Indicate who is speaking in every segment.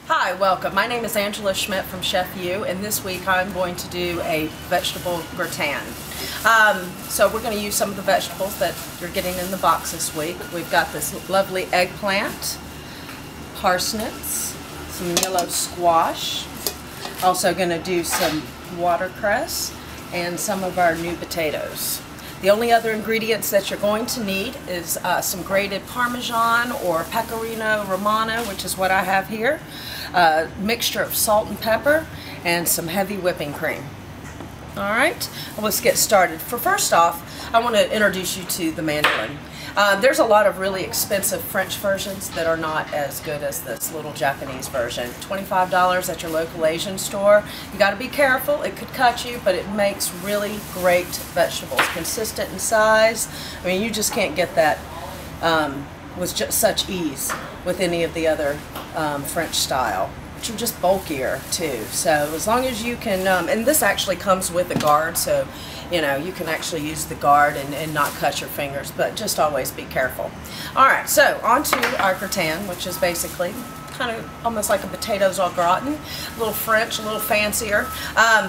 Speaker 1: Hi, welcome. My name is Angela Schmidt from Chef U, and this week I'm going to do a vegetable gratin. So we're going to use some of the vegetables that you're getting in the box this week. We've got this lovely eggplant, parsnips, some yellow squash, also going to do some watercress, and some of our new potatoes. The only other ingredients that you're going to need is some grated Parmesan or Pecorino Romano, which is what I have here, a mixture of salt and pepper, and some heavy whipping cream. Alright, let's get started. First off, I want to introduce you to the mandolin. There's a lot of really expensive French versions that are not as good as this little Japanese version. $25 at your local Asian store. You got to be careful, it could cut you, but it makes really great vegetables. Consistent in size. I mean, you just can't get that with just such ease with any of the other French style, which are just bulkier too. So as long as you can, and this actually comes with a guard, so you know, you can actually use the guard and not cut your fingers, but just always be careful. Alright, so on to our gratin, which is basically kind of almost like a potatoes au gratin, a little French, a little fancier.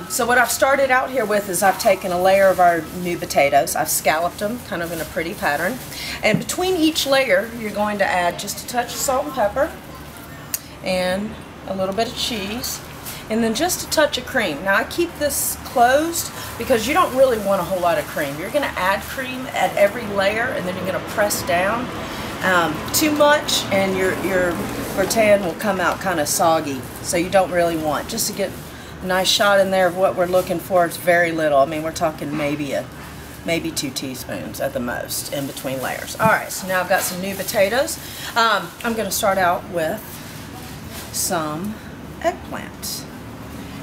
Speaker 1: So what I've started out here with is I've taken a layer of our new potatoes, I've scalloped them kind of in a pretty pattern, and between each layer you're going to add just a touch of salt and pepper and a little bit of cheese, and then just a touch of cream. Now I keep this closed because you don't really want a whole lot of cream. You're going to add cream at every layer, and then you're going to press down. Too much and your gratin will come out kind of soggy, so you don't really want. Just to get a nice shot in there of what we're looking for, it's very little. I mean, we're talking maybe 2 teaspoons at the most in between layers. Alright, so now I've got some new potatoes. I'm going to start out with some eggplant.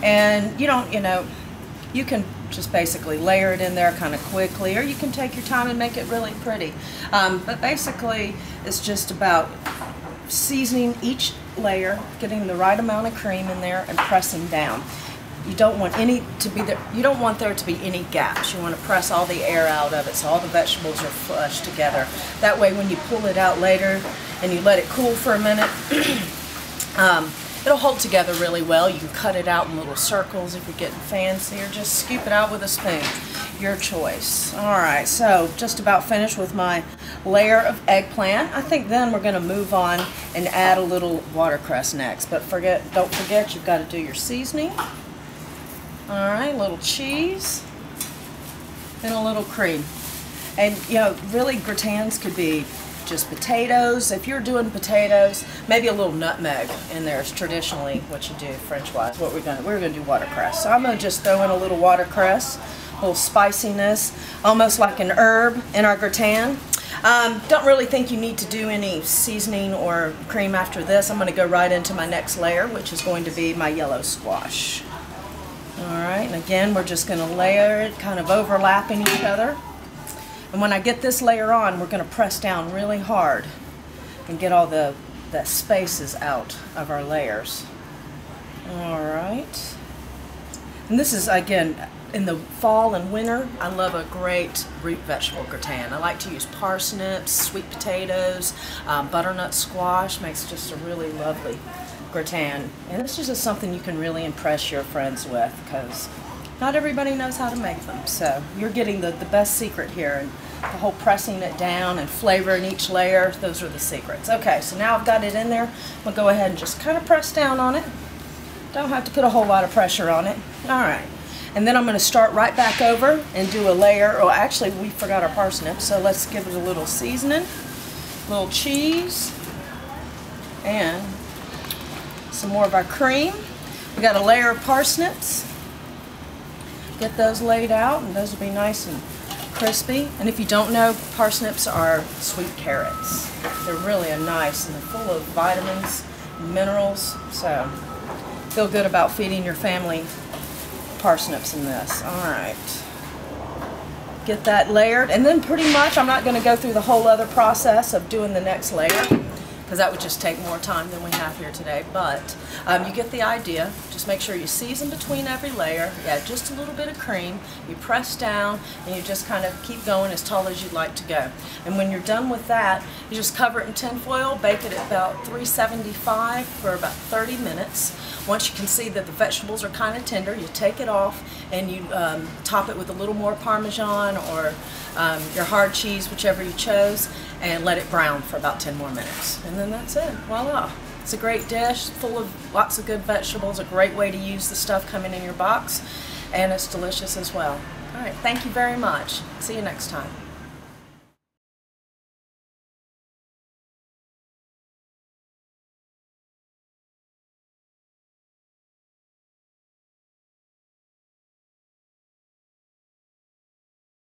Speaker 1: And you can just basically layer it in there kind of quickly, or you can take your time and make it really pretty. But basically, it's just about seasoning each layer, getting the right amount of cream in there, and pressing down. You don't want there to be any gaps. You want to press all the air out of it so all the vegetables are flushed together. That way, when you pull it out later and you let it cool for a minute, it'll hold together really well. You can cut it out in little circles if you're getting fancy, or just scoop it out with a spoon. Your choice. Alright, so just about finished with my layer of eggplant. I think then we're going to move on and add a little watercress next. But don't forget you've got to do your seasoning. Alright, a little cheese and a little cream. And really gratins could be just potatoes. If you're doing potatoes, maybe a little nutmeg in there is traditionally what you do French-wise. We're gonna do watercress. So I'm gonna just throw in a little watercress, a little spiciness, almost like an herb in our gratin. Don't really think you need to do any seasoning or cream after this. I'm gonna go right into my next layer, which is going to be my yellow squash. Alright, and again, we're just gonna layer it, kind of overlapping each other. And when I get this layer on, we're going to press down really hard and get all the spaces out of our layers. Alright. And this is, again, in the fall and winter, I love a great root vegetable gratin. I like to use parsnips, sweet potatoes, butternut squash. Makes just a really lovely gratin. And this is just something you can really impress your friends with, because not everybody knows how to make them. So you're getting the best secret here, and the whole pressing it down and flavoring each layer, those are the secrets. Okay, so now I've got it in there. I'm going to go ahead and just kind of press down on it. Don't have to put a whole lot of pressure on it. Alright, and then I'm going to start right back over and do a layer. Oh, actually we forgot our parsnips, so let's give it a little seasoning, a little cheese, and some more of our cream. We got a layer of parsnips. Get those laid out, and those will be nice and crispy. And if you don't know, parsnips are sweet carrots. They're really nice, and they're full of vitamins, minerals, so feel good about feeding your family parsnips in this. Alright, get that layered, and then pretty much I'm not going to go through the whole other process of doing the next layer, because that would just take more time than we have here today. But you get the idea. Just make sure you season between every layer. Add just a little bit of cream. You press down, and you just kind of keep going as tall as you'd like to go. And when you're done with that, you just cover it in tin foil, bake it at about 375 for about 30 minutes. Once you can see that the vegetables are kind of tender, you take it off and you top it with a little more Parmesan or your hard cheese, whichever you chose, and let it brown for about 10 more minutes. And then that's it. Voila. It's a great dish, full of lots of good vegetables, a great way to use the stuff coming in your box, and it's delicious as well. All right, thank you very much. See you next time.